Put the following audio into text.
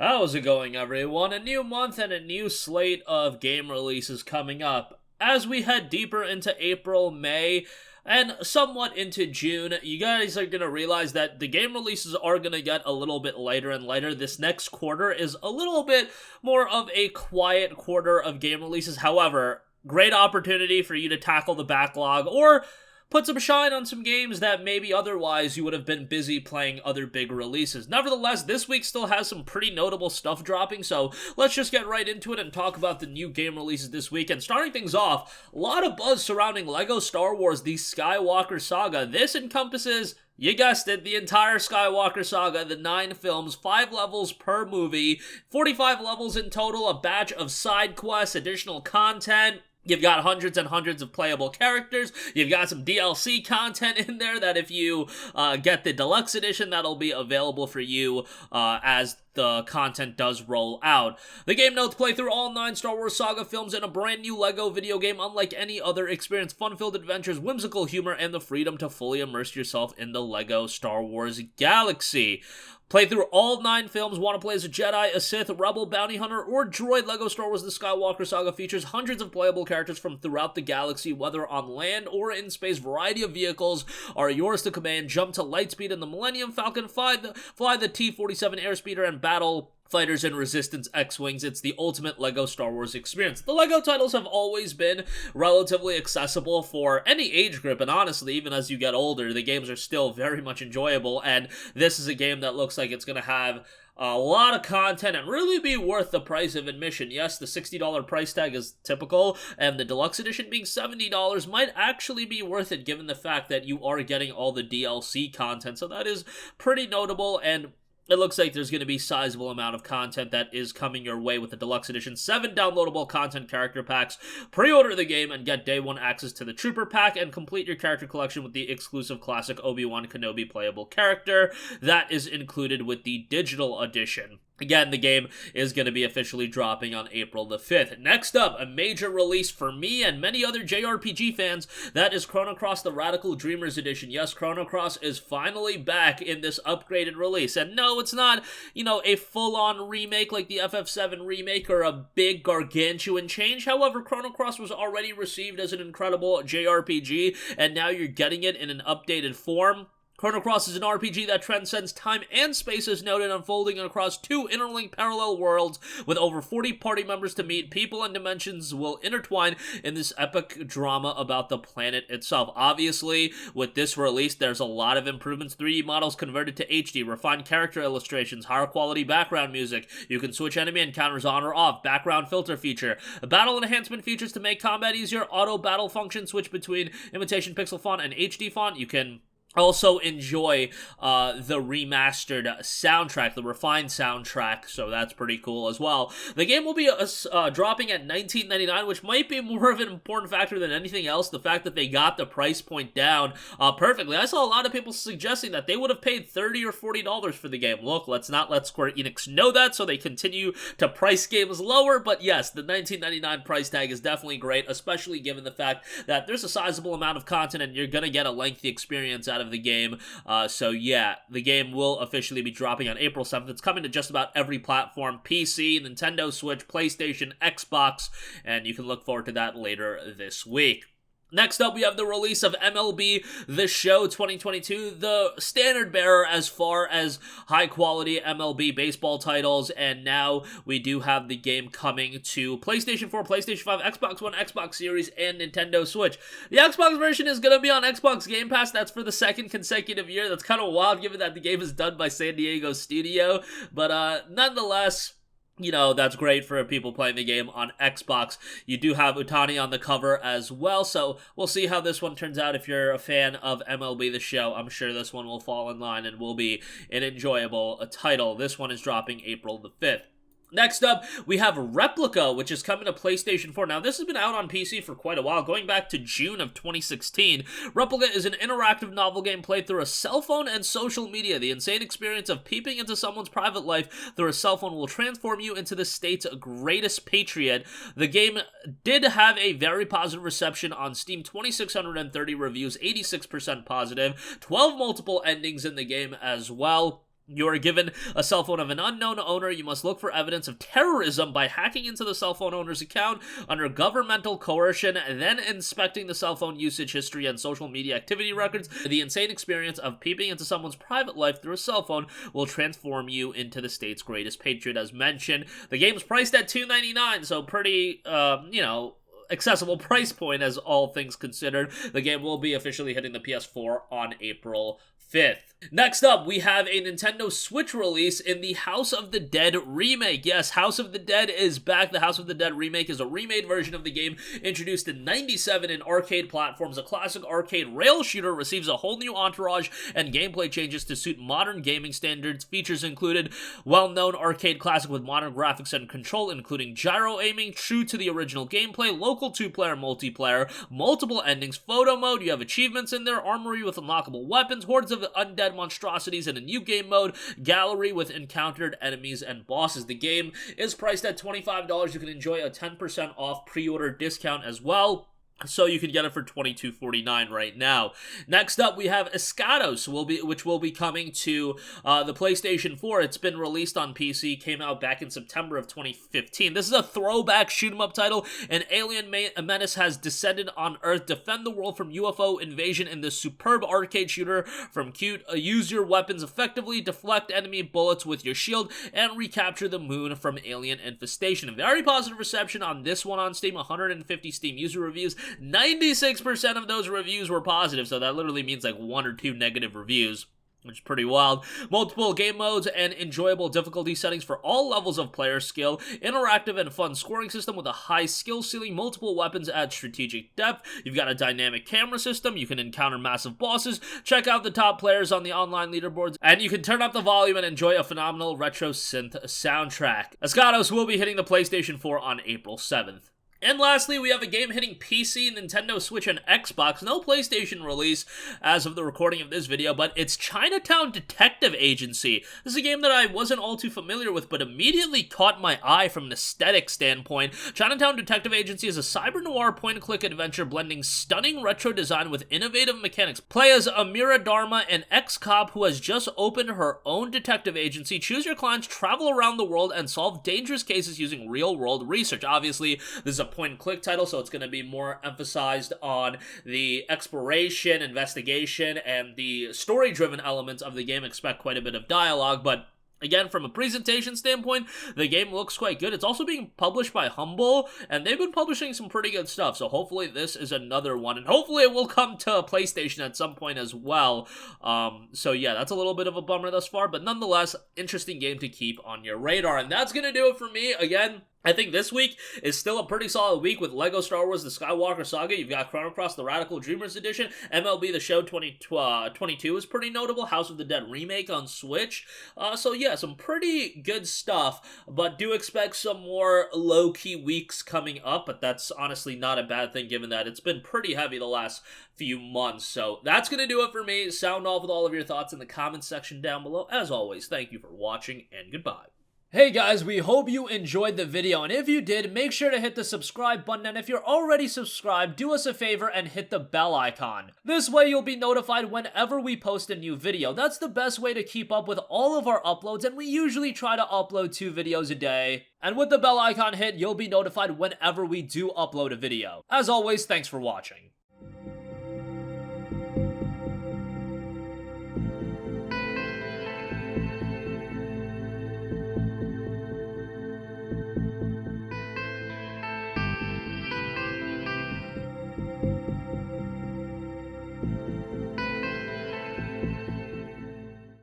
How's it going, everyone? A new month and a new slate of game releases coming up. As we head deeper into April, May, and somewhat into June, you guys are going to realize that the game releases are going to get a little bit later and later. This next quarter is a little bit more of a quiet quarter of game releases. However, great opportunity for you to tackle the backlog or put some shine on some games that maybe otherwise you would have been busy playing other big releases. Nevertheless, this week still has some pretty notable stuff dropping, so let's just get right into it and talk about the new game releases this week. And starting things off, a lot of buzz surrounding LEGO Star Wars The Skywalker Saga. This encompasses, you guessed it, the entire Skywalker Saga, the 9 films, 5 levels per movie, 45 levels in total, a batch of side quests, additional content. You've got hundreds and hundreds of playable characters. You've got some DLC content in there that if you get the deluxe edition, that'll be available for you as the content does roll out. The game notes play through all 9 Star Wars Saga films in a brand new LEGO video game unlike any other experience. Fun-filled adventures, whimsical humor, and the freedom to fully immerse yourself in the LEGO Star Wars galaxy. Play through all 9 films. Want to play as a Jedi, a Sith, Rebel, Bounty Hunter, or Droid? LEGO Star Wars The Skywalker Saga features hundreds of playable characters from throughout the galaxy, whether on land or in space. Variety of vehicles are yours to command. Jump to Lightspeed in the Millennium Falcon, fly the T-47 Airspeeder, and battle fighters and Resistance X-Wings. It's the ultimate LEGO Star Wars experience. The LEGO titles have always been relatively accessible for any age group, and honestly, even as you get older, the games are still very much enjoyable, and this is a game that looks like it's going to have a lot of content and really be worth the price of admission. Yes, the $60 price tag is typical, and the deluxe edition being $70 might actually be worth it given the fact that you are getting all the DLC content, so that is pretty notable. And it looks like there's going to be a sizable amount of content that is coming your way with the deluxe edition. 7 downloadable content character packs. Pre-order the game and get day 1 access to the Trooper Pack and complete your character collection with the exclusive classic Obi-Wan Kenobi playable character. That is included with the digital edition. Again, the game is going to be officially dropping on April the 5th. Next up, a major release for me and many other JRPG fans, that is Chrono Cross The Radical Dreamers Edition. Yes, Chrono Cross is finally back in this upgraded release. And no, it's not, a full-on remake like the FF7 remake or a big gargantuan change. However, Chrono Cross was already received as an incredible JRPG, and now you're getting it in an updated form. Chrono Cross is an RPG that transcends time and space as noted, unfolding across 2 interlinked parallel worlds with over 40 party members to meet. People and dimensions will intertwine in this epic drama about the planet itself. Obviously, with this release, there's a lot of improvements. 3D models converted to HD, refined character illustrations, higher quality background music. You can switch enemy encounters on or off, background filter feature, battle enhancement features to make combat easier, auto battle function, switch between imitation pixel font and HD font. You can also enjoy the remastered soundtrack, the refined soundtrack, so that's pretty cool as well. The game will be dropping at $19.99, which might be more of an important factor than anything else, the fact that they got the price point down perfectly. I saw a lot of people suggesting that they would have paid $30 or $40 for the game. Look, let's not let Square Enix know that, so they continue to price games lower, but yes, the $19.99 price tag is definitely great, especially given the fact that there's a sizable amount of content and you're going to get a lengthy experience out of the game. So yeah, the game will officially be dropping on April 7th. It's coming to just about every platform: PC, Nintendo Switch, PlayStation, Xbox, and you can look forward to that later this week. Next up, we have the release of MLB The Show 2022, the standard bearer as far as high-quality MLB baseball titles, and now we do have the game coming to PlayStation 4, PlayStation 5, Xbox One, Xbox Series, and Nintendo Switch. The Xbox version is going to be on Xbox Game Pass. That's for the 2nd consecutive year. That's kind of wild given that the game is done by San Diego Studio, but nonetheless, that's great for people playing the game on Xbox. You do have Utani on the cover as well, so we'll see how this one turns out. If you're a fan of MLB The Show, I'm sure this one will fall in line and will be an enjoyable title. This one is dropping April the 5th. Next up, we have Replica, which is coming to PlayStation 4. Now, this has been out on PC for quite a while, going back to June of 2016. Replica is an interactive novel game played through a cell phone and social media. The insane experience of peeping into someone's private life through a cell phone will transform you into the state's greatest patriot. The game did have a very positive reception on Steam, 2,630 reviews, 86% positive, 12 multiple endings in the game as well. You are given a cell phone of an unknown owner. You must look for evidence of terrorism by hacking into the cell phone owner's account under governmental coercion, then inspecting the cell phone usage history and social media activity records. The insane experience of peeping into someone's private life through a cell phone will transform you into the state's greatest patriot, as mentioned. The game's priced at $2.99, so pretty, accessible price point as all things considered. The game will be officially hitting the PS4 on April 5th. Next up, we have a Nintendo Switch release in the House of the Dead remake. Yes, House of the Dead is back. The House of the Dead remake is a remade version of the game introduced in '97 in arcade platforms. A classic arcade rail shooter receives a whole new entourage and gameplay changes to suit modern gaming standards. Features included well-known arcade classic with modern graphics and control, including gyro aiming, true to the original gameplay, local two-player multiplayer, multiple endings, photo mode, you have achievements in there, armory with unlockable weapons, hordes of undead monstrosities in a new game mode, gallery with encountered enemies and bosses. The game is priced at $25. You can enjoy a 10% off pre-order discount as well, so you can get it for $22.49 right now. Next up, we have ESCHATOS, which will be coming to the PlayStation 4. It's been released on PC, came out back in September of 2015. This is a throwback shoot-'em-up title. An alien menace has descended on Earth. Defend the world from UFO invasion in this superb arcade shooter from Cute. Use your weapons effectively, deflect enemy bullets with your shield, and recapture the moon from alien infestation. Very positive reception on this one on Steam. 150 Steam user reviews. 96% of those reviews were positive, so that literally means like 1 or 2 negative reviews, which is pretty wild. Multiple game modes and enjoyable difficulty settings for all levels of player skill. Interactive and fun scoring system with a high skill ceiling. Multiple weapons add strategic depth. You've got a dynamic camera system. You can encounter massive bosses. Check out the top players on the online leaderboards. And you can turn up the volume and enjoy a phenomenal retro synth soundtrack. ESCHATOS will be hitting the PlayStation 4 on April 7th. And lastly, we have a game hitting PC, Nintendo Switch, and Xbox. No PlayStation release as of the recording of this video, but it's Chinatown Detective Agency. This is a game that I wasn't all too familiar with, but immediately caught my eye from an aesthetic standpoint. Chinatown Detective Agency is a cyber-noir point-and-click adventure blending stunning retro design with innovative mechanics. Play as Amira Dharma, an ex-cop who has just opened her own detective agency. Choose your clients, travel around the world, and solve dangerous cases using real-world research. Obviously, this is a point-and-click title, so it's going to be more emphasized on the exploration, investigation, and the story-driven elements of the game. Expect quite a bit of dialogue, but again, from a presentation standpoint, the game looks quite good. It's also being published by Humble, and they've been publishing some pretty good stuff, so hopefully this is another one, and hopefully it will come to PlayStation at some point as well. So yeah, that's a little bit of a bummer thus far, but nonetheless, interesting game to keep on your radar. And that's going to do it for me. Again, I think this week is still a pretty solid week with LEGO Star Wars The Skywalker Saga. You've got Chrono The Radical Dreamers Edition. MLB The Show 2022 is pretty notable. House of the Dead Remake on Switch. So yeah, some pretty good stuff, but do expect some more low-key weeks coming up, but that's honestly not a bad thing given that it's been pretty heavy the last few months. So that's going to do it for me. Sound off with all of your thoughts in the comments section down below. As always, thank you for watching, and goodbye. Hey guys, we hope you enjoyed the video, and if you did, make sure to hit the subscribe button, and if you're already subscribed, do us a favor and hit the bell icon. This way you'll be notified whenever we post a new video. That's the best way to keep up with all of our uploads, and we usually try to upload 2 videos a day. And with the bell icon hit, you'll be notified whenever we do upload a video. As always, thanks for watching.